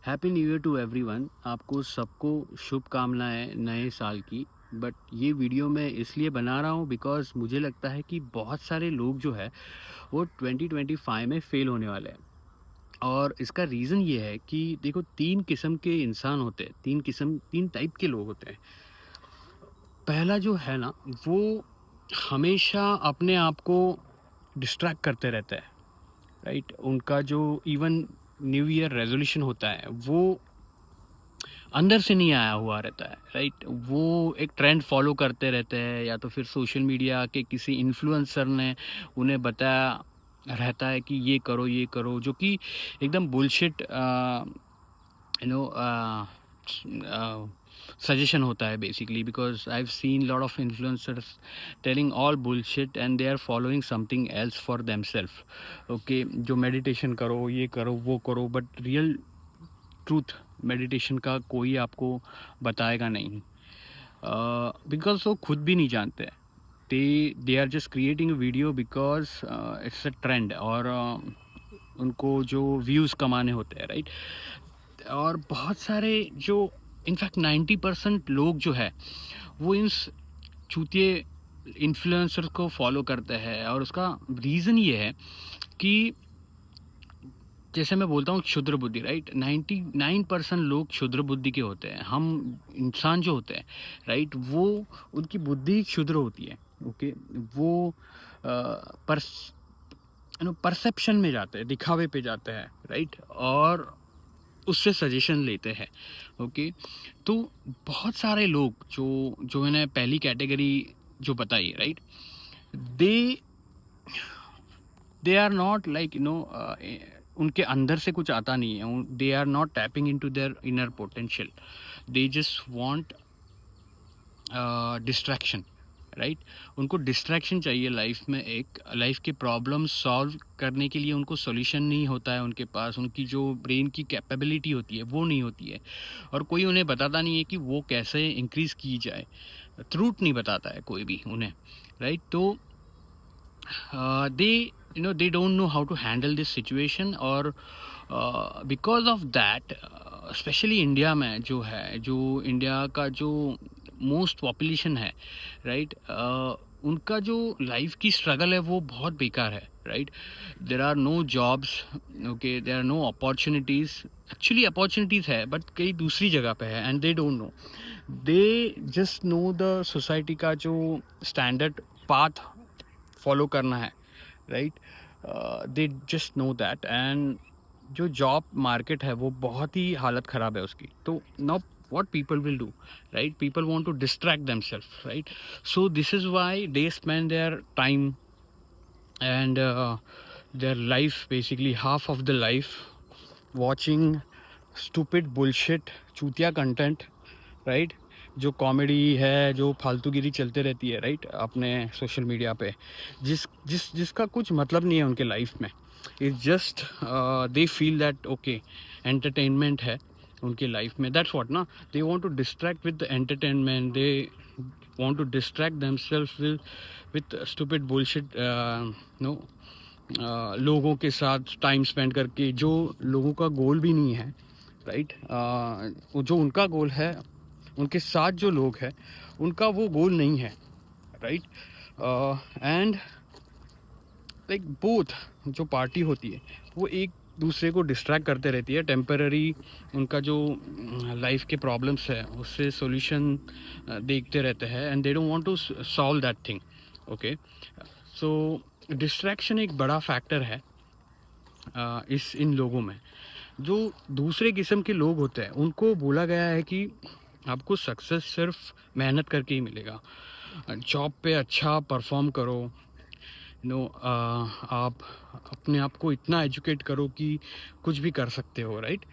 Happy new year to everyone. आपको सबको शुभकामनाएं नए साल की। बट ये वीडियो मैं इसलिए बना रहा हूँ बिकॉज़ मुझे लगता है कि बहुत सारे लोग जो है वो 2025 में फेल होने वाले हैं। और इसका रीज़न ये है कि देखो, तीन किस्म के इंसान होते हैं, तीन टाइप के लोग होते हैं। पहला जो है ना, वो हमेशा अपने आप को डिस्ट्रैक्ट करते रहता है, राइट। उनका जो इवन न्यू ईयर रेजोल्यूशन होता है वो अंदर से नहीं आया हुआ रहता है, राइट। वो एक ट्रेंड फॉलो करते रहते हैं, या तो फिर सोशल मीडिया के किसी इन्फ्लुएंसर ने उन्हें बताया रहता है कि ये करो, जो कि एकदम बुलशिट यू नो सजेशन होता है basically. Because I have seen lot of influencers telling all bullshit and they are following something else for them self. Okay, जो मेडिटेशन करो, ये करो, वो करो, बट रियल ट्रूथ मेडिटेशन का कोई आपको बताएगा नहीं, बिकॉज वो खुद भी नहीं जानते। They are just creating video because it's a trend, और उनको जो व्यूज़ कमाने होते हैं, राइट। और बहुत सारे जो इनफैक्ट 90% लोग जो है वो इन चूतिए इन्फ्लुएंसर को फॉलो करते हैं। और उसका रीज़न ये है कि जैसे मैं बोलता हूँ क्षुद्र बुद्धि, राइट। 99% लोग क्षुद्र बुद्धि के होते हैं। हम इंसान जो होते हैं, राइट, वो उनकी बुद्धि क्षुद्र होती है। ओके, वो परसेप्शन में जाते हैं, दिखावे पे जाते हैं, राइट, और उससे सजेशन लेते हैं। ओके, तो बहुत सारे लोग जो मैंने पहली कैटेगरी जो बताई, right, they they are not like उनके अंदर से कुछ आता नहीं है। They are not tapping into their inner potential. They just want distraction, right. उनको डिस्ट्रैक्शन चाहिए लाइफ में। एक लाइफ के प्रॉब्लम सॉल्व करने के लिए उनको सॉल्यूशन नहीं होता है उनके पास। उनकी जो ब्रेन की कैपेबिलिटी होती है वो नहीं होती है, और कोई उन्हें बताता नहीं है कि वो कैसे इंक्रीज की जाए। ट्रूथ नहीं बताता है कोई भी उन्हें, राइट। तो they don't know how to handle this situation, और because of that, specially India में जो है, जो इंडिया का जो मोस्ट पॉपुलेशन है, राइट, उनका जो लाइफ की स्ट्रगल है वो बहुत बेकार है, right. There are no jobs, okay, there are no opportunities. Actually opportunities है बट कई दूसरी जगह पे है, and they don't know. They just know the society का जो स्टैंडर्ड पाथ फॉलो करना है, राइट। दे जस्ट नो दैट, एंड जो जॉब मार्केट है वो बहुत ही हालत ख़राब है उसकी। तो now what people will do, right? People want to distract themselves, right? So this is why they spend their time and their life, basically half of the life, watching stupid bullshit, चूतिया content, right. जो comedy है, जो फालतूगिरी चलते रहती है, right, अपने social media पे, जिसका कुछ मतलब नहीं है उनके लाइफ में। It's just they feel that okay, entertainment है उनकी लाइफ में, दैट्स व्हाट ना। They want to distract with entertainment, they want to distract themselves with stupid bullshit, no, लोगों के साथ टाइम स्पेंड करके, जो लोगों का गोल भी नहीं है, राइट। जो उनका गोल है, उनके साथ जो लोग हैं उनका वो गोल नहीं है, राइट। एंड लाइक बोथ जो पार्टी होती है वो एक दूसरे को डिस्ट्रैक्ट करते रहती है। टेम्पररी उनका जो लाइफ के प्रॉब्लम्स है उससे सॉल्यूशन देखते रहते हैं, and they don't want to solve that thing. Okay, so distraction एक बड़ा फैक्टर है इन लोगों में। जो दूसरे किस्म के लोग होते हैं उनको बोला गया है कि आपको सक्सेस सिर्फ मेहनत करके ही मिलेगा। जॉब पे अच्छा परफॉर्म करो, आप अपने आप को इतना एजुकेट करो कि कुछ भी कर सकते हो, राइट।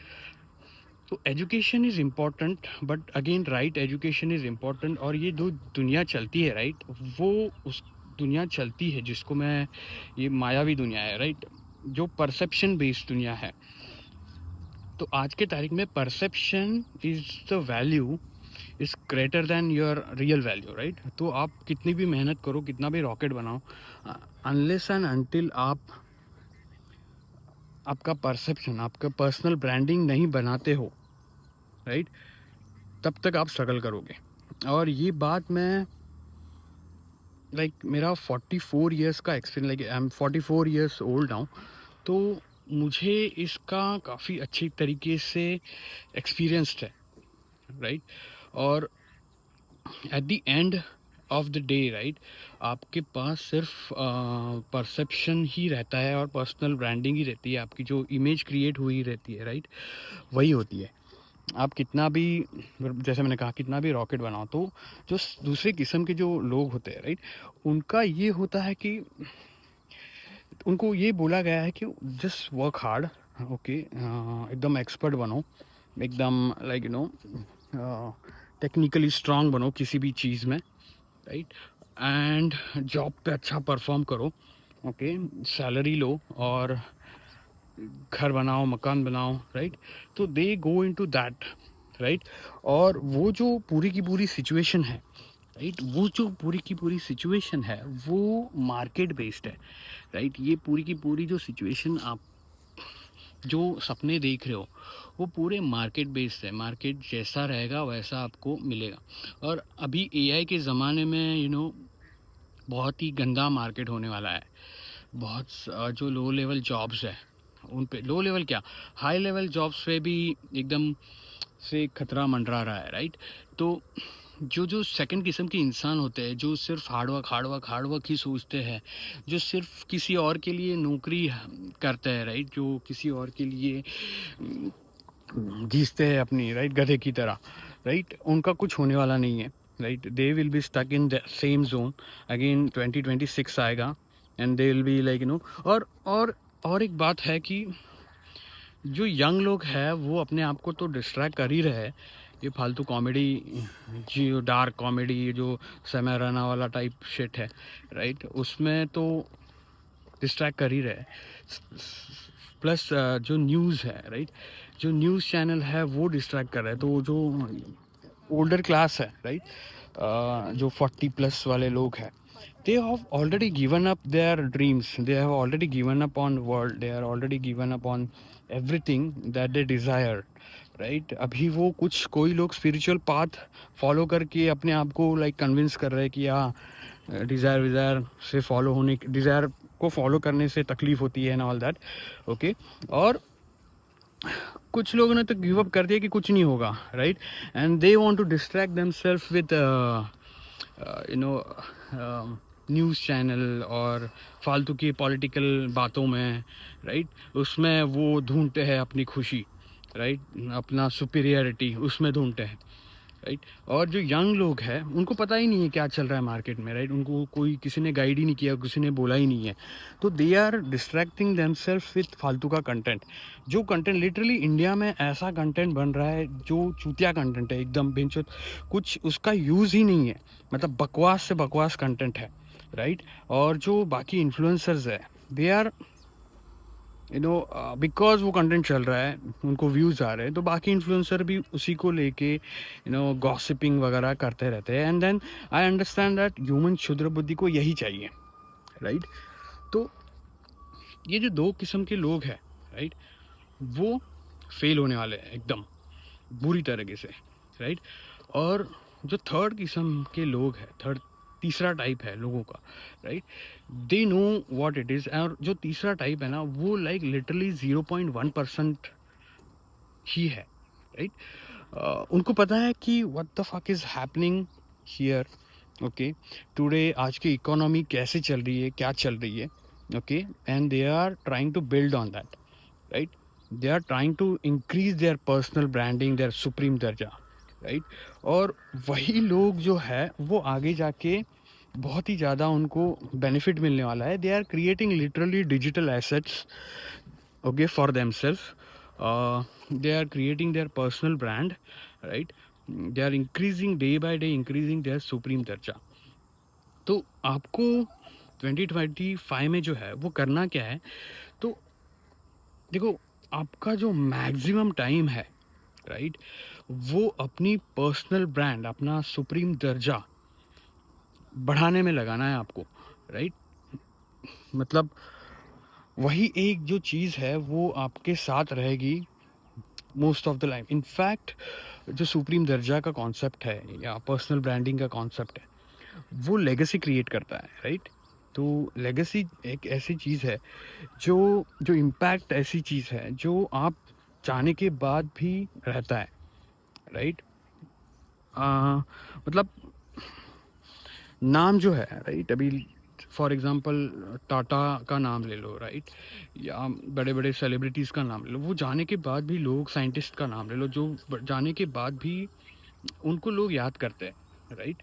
तो education is important, but again right education is important. और ये जो दुनिया चलती है, राइट, वो उस दुनिया चलती है जिसको मैं, ये मायावी दुनिया है, राइट, जो परसेप्शन बेस्ड दुनिया है। तो आज के तारीख में perception is the value is greater than your real value, right. तो आप कितनी भी मेहनत करो, कितना भी रॉकेट बनाओ, अनलेस एंड अनटिल आप आपका परसेप्शन, आपका पर्सनल ब्रांडिंग नहीं बनाते हो, राइट, तब तक आप स्ट्रगल करोगे। और ये बात मैं मेरा 44 इयर्स का experience, I am 44 years old now, तो मुझे इसका काफ़ी अच्छी तरीके से एक्सपीरियंस्ड है, राइट। और at the end of the day, right, आपके पास सिर्फ परसेप्शन ही रहता है और पर्सनल ब्रांडिंग ही रहती है, आपकी जो इमेज क्रिएट हुई रहती है, राइट, वही होती है। आप कितना भी, जैसे मैंने कहा, कितना भी रॉकेट बनाओ, तो जो दूसरे किस्म के जो लोग होते हैं, राइट, उनका ये होता है कि उनको ये बोला गया है कि जस्ट वर्क हार्ड, ओके, एकदम एक्सपर्ट बनो, एकदम टेक्निकली स्ट्रांग बनो किसी भी चीज़ में, राइट, एंड जॉब पे अच्छा परफॉर्म करो, ओके, सैलरी लो और घर बनाओ, मकान बनाओ, राइट। तो दे गो इनटू दैट, राइट। और वो जो पूरी की पूरी सिचुएशन है, राइट, वो जो पूरी की पूरी सिचुएशन है वो मार्केट बेस्ड है, राइट। ये पूरी की पूरी जो सिचुएशन आप जो सपने देख रहे हो वो पूरे मार्केट बेस्ड है, मार्केट जैसा रहेगा वैसा आपको मिलेगा। और अभी एआई के ज़माने में बहुत ही गंदा मार्केट होने वाला है। बहुत जो लो लेवल जॉब्स है उन पे, लो लेवल क्या, हाई लेवल जॉब्स पे भी एकदम से खतरा मंडरा रहा है, राइट। तो जो जो सेकंड किस्म के इंसान होते हैं, जो सिर्फ हार्डवर्क हार्डवर्क हार्डवर्क ही सोचते हैं, जो सिर्फ किसी और के लिए नौकरी करते हैं, राइट, जो किसी और के लिए घीसते हैं अपनी, राइट, गधे की तरह, राइट, उनका कुछ होने वाला नहीं है, right. They will be stuck in the same zone. Again 2026 आएगा एंड दे विल बी और एक बात है कि जो यंग लोग हैं वो अपने आप को तो डिस्ट्रैक्ट कर ही रहे हैं, ये फालतू कॉमेडी, जो डार्क कॉमेडी, जो समय रैना वाला टाइप शिट है, राइट, उसमें तो डिस्ट्रैक्ट कर ही रहे। प्लस जो न्यूज़ है, राइट, जो न्यूज़ चैनल है वो डिस्ट्रैक्ट कर रहा है। तो जो ओल्डर क्लास है, राइट, जो 40+ वाले लोग हैं, they have already given up their dreams, they have already given up on world, they are already given up on everything that they desire, right. अभी वो कुछ कोई लोग स्पिरिचुअल पाथ फॉलो करके अपने आप को कन्विंस कर रहे हैं कि डिज़ायर विज़ायर से फॉलो होने, डिज़ायर को फॉलो करने से तकलीफ होती है एंड ऑल दैट, ओके। और कुछ लोगों ने तो गिव अप कर दिया कि कुछ नहीं होगा, right, and they want to distract themselves with news channel और फालतू की पॉलिटिकल बातों में, राइट, उसमें वो ढूंढते हैं अपनी खुशी, राइट, अपना सुपीरियरिटी उसमें ढूंढते हैं, राइट। और जो यंग लोग हैं उनको पता ही नहीं है क्या चल रहा है मार्केट में, राइट, उनको कोई किसी ने गाइड ही नहीं किया, किसी ने बोला ही नहीं है, तो they are distracting themselves with फालतू का कंटेंट। जो कंटेंट लिटरली इंडिया में ऐसा कंटेंट बन रहा है जो चूतिया कंटेंट है, एकदम बेंचोत, कुछ उसका यूज़ ही नहीं है, मतलब बकवास से बकवास कंटेंट है, राइट। और जो बाकी इन्फ्लुएंसर्स है, दे आर बिकॉज वो कंटेंट चल रहा है, उनको व्यूज़ आ रहे हैं, तो बाकी इन्फ्लुएंसर भी उसी को लेके गॉसिपिंग वगैरह करते रहते हैं। And then I understand that human क्षुद्र बुद्धि को यही चाहिए, राइट। तो ये जो दो किस्म के लोग हैं, राइट, वो फेल होने वाले हैं एकदम बुरी तरीके से, राइट। और जो थर्ड किस्म के लोग हैं, थर्ड तीसरा टाइप है लोगों का, right, they know what it is. और जो तीसरा टाइप है ना, वो लिटरली 0.1% ही है, राइट। उनको पता है कि what the fuck is happening here, okay, today, आज की इकोनॉमी कैसे चल रही है, क्या चल रही है, okay, and they are trying to build on that, right. They are trying to increase their personal branding, their supreme दर्जा, राइट। और वही लोग जो है वो आगे जाके बहुत ही ज़्यादा उनको बेनिफिट मिलने वाला है। They are creating literally digital assets, okay, for themselves, they are creating their personal brand, right, they are increasing day by day, increasing their supreme दर्जा। तो आपको 2025 में जो है वो करना क्या है, तो देखो, आपका जो मैक्सिमम टाइम है, राइट, वो अपनी पर्सनल ब्रांड, अपना सुप्रीम दर्जा बढ़ाने में लगाना है आपको, राइट। मतलब वही एक जो चीज़ है वो आपके साथ रहेगी most of the life. In fact जो सुप्रीम दर्जा का कॉन्सेप्ट है या पर्सनल ब्रांडिंग का कॉन्सेप्ट है, वो लेगेसी क्रिएट करता है, राइट? तो लेगेसी एक ऐसी चीज़ है जो जो इम्पैक्ट ऐसी चीज़ है जो आप जाने के बाद भी रहता है, राइट? मतलब नाम जो है, राइट, अभी फॉर एग्जांपल टाटा का नाम ले लो, राइट, या बड़े बड़े सेलिब्रिटीज़ का नाम ले लो, वो जाने के बाद भी लोग, साइंटिस्ट का नाम ले लो, जो जाने के बाद भी उनको लोग याद करते हैं, right?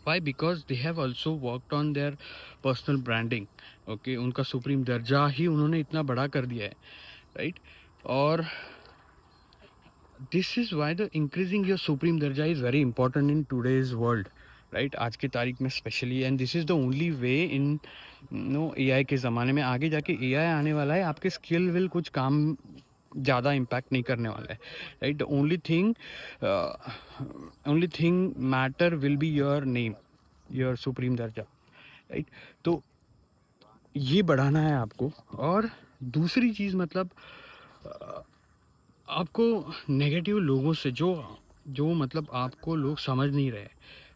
Why? Because they have also worked on their personal branding. Okay, उनका सुप्रीम दर्जा ही उन्होंने इतना बड़ा कर दिया है, राइट? और this is why the increasing your supreme दर्जा is very important in today's world, right? आज की तारीख में specially, and this is the only way in no AI के ज़माने में। आगे जाके एआई आने वाला है, आपके स्किल विल कुछ काम ज़्यादा इम्पैक्ट नहीं करने वाला है, right? The only thing matter will be your name, your supreme दर्जा, राइट? तो ये बढ़ाना है आपको। और दूसरी चीज़, मतलब आपको नेगेटिव लोगों से जो जो मतलब आपको लोग समझ नहीं रहे,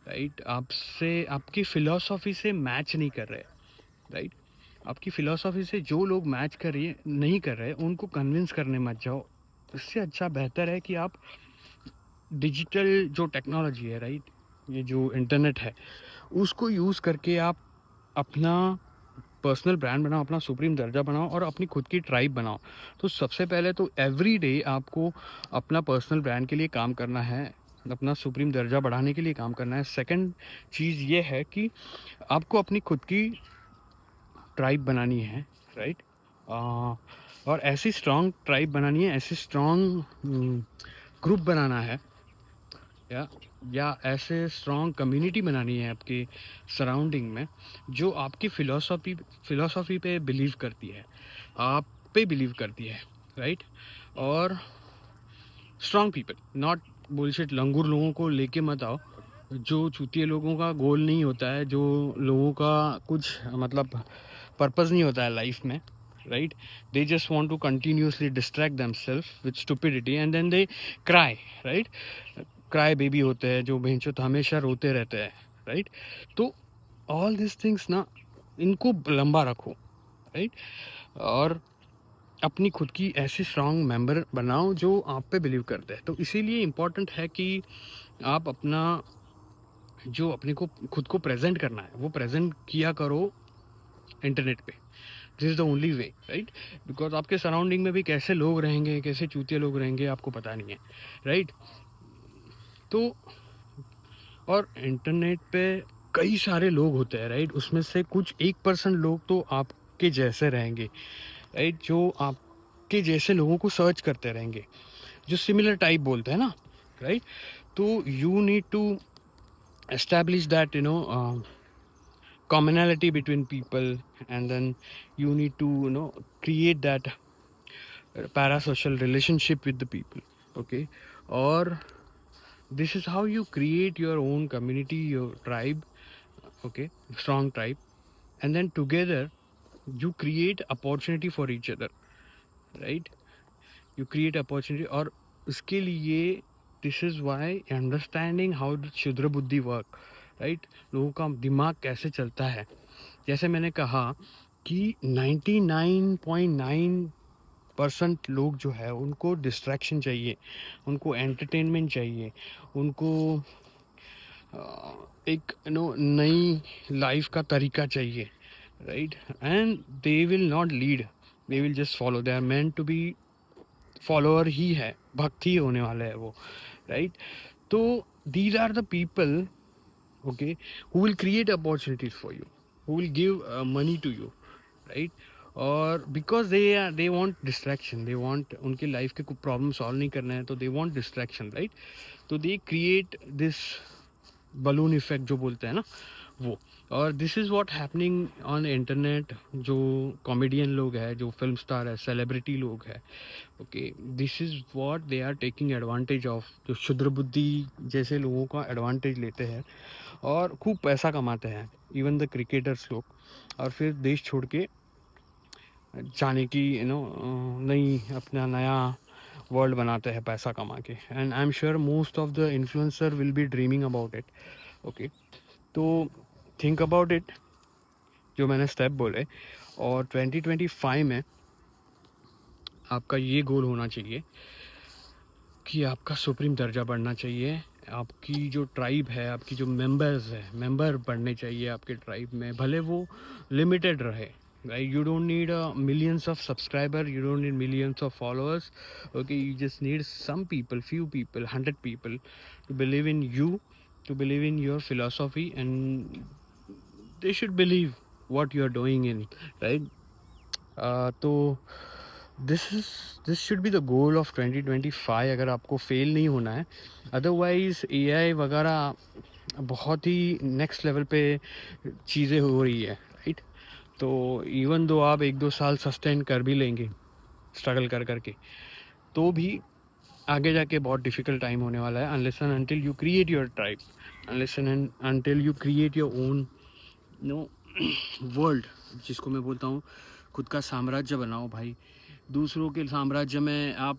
राइट, आपसे, आपकी फ़िलॉसफ़ी से मैच नहीं कर रहे, राइट, आपकी फ़िलॉसफ़ी से जो लोग मैच कर रही है नहीं कर रहे, उनको कन्विंस करने मत जाओ। इससे अच्छा बेहतर है कि आप डिजिटल जो टेक्नोलॉजी है, राइट, ये जो इंटरनेट है, उसको यूज़ करके आप अपना पर्सनल ब्रांड बनाओ, अपना सुप्रीम दर्जा बनाओ और अपनी खुद की ट्राइब बनाओ। तो सबसे पहले तो एवरी डे आपको अपना पर्सनल ब्रांड के लिए काम करना है, अपना सुप्रीम दर्जा बढ़ाने के लिए काम करना है। सेकंड चीज़ ये है कि आपको अपनी खुद की ट्राइब बनानी है, राइट? और ऐसी स्ट्रॉन्ग ट्राइब बनानी है, ऐसी स्ट्रॉन्ग ग्रुप बनाना है, या या ऐसे स्ट्रॉन्ग कम्युनिटी बनानी है आपकी सराउंडिंग में, जो आपकी फ़िलॉसफ़ी पे बिलीव करती है, आप पे बिलीव करती है, राइट? और स्ट्रॉन्ग पीपल, नॉट बुलशिट लंगूर लोगों को लेके मत आओ, जो चूतिए लोगों का गोल नहीं होता है, जो लोगों का कुछ मतलब पर्पस नहीं होता है लाइफ में, right? They just want to continuously distract themselves with stupidity and then they cry, right? Cry baby होते हैं जो बेंचो हमेशा रोते रहते हैं, राइट? तो ऑल दिस थिंग्स ना, इनको लंबा रखो, राइट? और अपनी खुद की ऐसी स्ट्रॉन्ग मेंबर बनाओ जो आप पे बिलीव करते हैं। तो इसीलिए इम्पॉर्टेंट है कि आप अपना जो अपने को खुद को प्रेजेंट करना है वो प्रेजेंट किया करो इंटरनेट पे। This is the only way, right? Because आपके सराउंडिंग में भी कैसे लोग रहेंगे, कैसे चूतिया लोग रहेंगे, आपको पता नहीं है, राइट? तो और इंटरनेट पे कई सारे लोग होते हैं, राइट? उसमें से कुछ 1% लोग तो आपके जैसे रहेंगे, राइट? जो आपके जैसे लोगों को सर्च करते रहेंगे, जो सिमिलर टाइप बोलते हैं ना, राइट? तो you need to establish that, commonality between people, and then you need to, create that parasocial relationship with the people, okay? Or this is how you create your own community, your tribe, okay, strong tribe, and then together you create opportunity for each other, right? You create opportunity, और उसके लिए this is Y understanding how the क्षुद्र बुद्धि work, right? लोगों का दिमाग कैसे चलता है। जैसे मैंने कहा कि 99.9% लोग जो है उनको डिस्ट्रैक्शन चाहिए, उनको एंटरटेनमेंट चाहिए, उनको एक नई लाइफ का तरीका चाहिए, right? And they will not lead, they will just follow, they are meant to be follower ही है, भक्त ही होने वाला है वो, राइट? तो these are the people, okay, who will create opportunities for you, who will give money to you, right? और because they want distraction, they want उनके लाइफ के कुछ प्रॉब्लम सॉल्व नहीं करना है, तो they want distraction, right? तो they create this balloon effect जो बोलते हैं ना, वो। और this is what happening on internet. जो कॉमेडियन लोग हैं, जो फिल्म स्टार है, सेलिब्रिटी लोग हैं, okay, this is what they are taking advantage of. जो क्षुद्र बुद्धि जैसे लोगों का एडवांटेज लेते हैं और खूब पैसा कमाते हैं, इवन द क्रिकेटर्स लोग, और फिर देश छोड़ के जाने की, नई अपना नया वर्ल्ड बनाते हैं पैसा कमा के. And I am sure most of the influencer will be dreaming about it. Okay, तो थिंक अबाउट इट, जो मैंने स्टेप बोले. और 2025 में आपका ये गोल होना चाहिए कि आपका सुप्रीम दर्जा बढ़ना चाहिए. आपकी जो ट्राइब है, आपकी जो मेंबर बढ़ने चाहिए आपके ट्राइब में, भले वो लिमिटेड रहे. Right? You don't need millions of subscriber, you don't need millions of followers. Okay, you just need some people, few people, 100 people to believe in you, to believe in your philosophy, and they should believe what you are doing in, right? तो this should be the goal of 2025 अगर आपको fail नहीं होना है. Otherwise AI वगैरह बहुत ही next level पे चीज़ें हो रही है, राइट? तो इवन दो आप 1-2 साल सस्टेन कर भी लेंगे स्ट्रगल कर करके, तो भी आगे जाके बहुत डिफ़िकल्ट टाइम होने वाला है. Unless and until you create your tribe, unless and until you create your own no world, जिसको मैं बोलता हूँ खुद का साम्राज्य बनाओ भाई. दूसरों के साम्राज्य में आप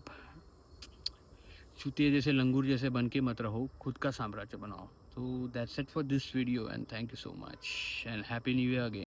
चूतिए जैसे लंगूर जैसे बन के मत रहो, खुद का साम्राज्य बनाओ. तो that's it for this video and thank you so much and happy new year again.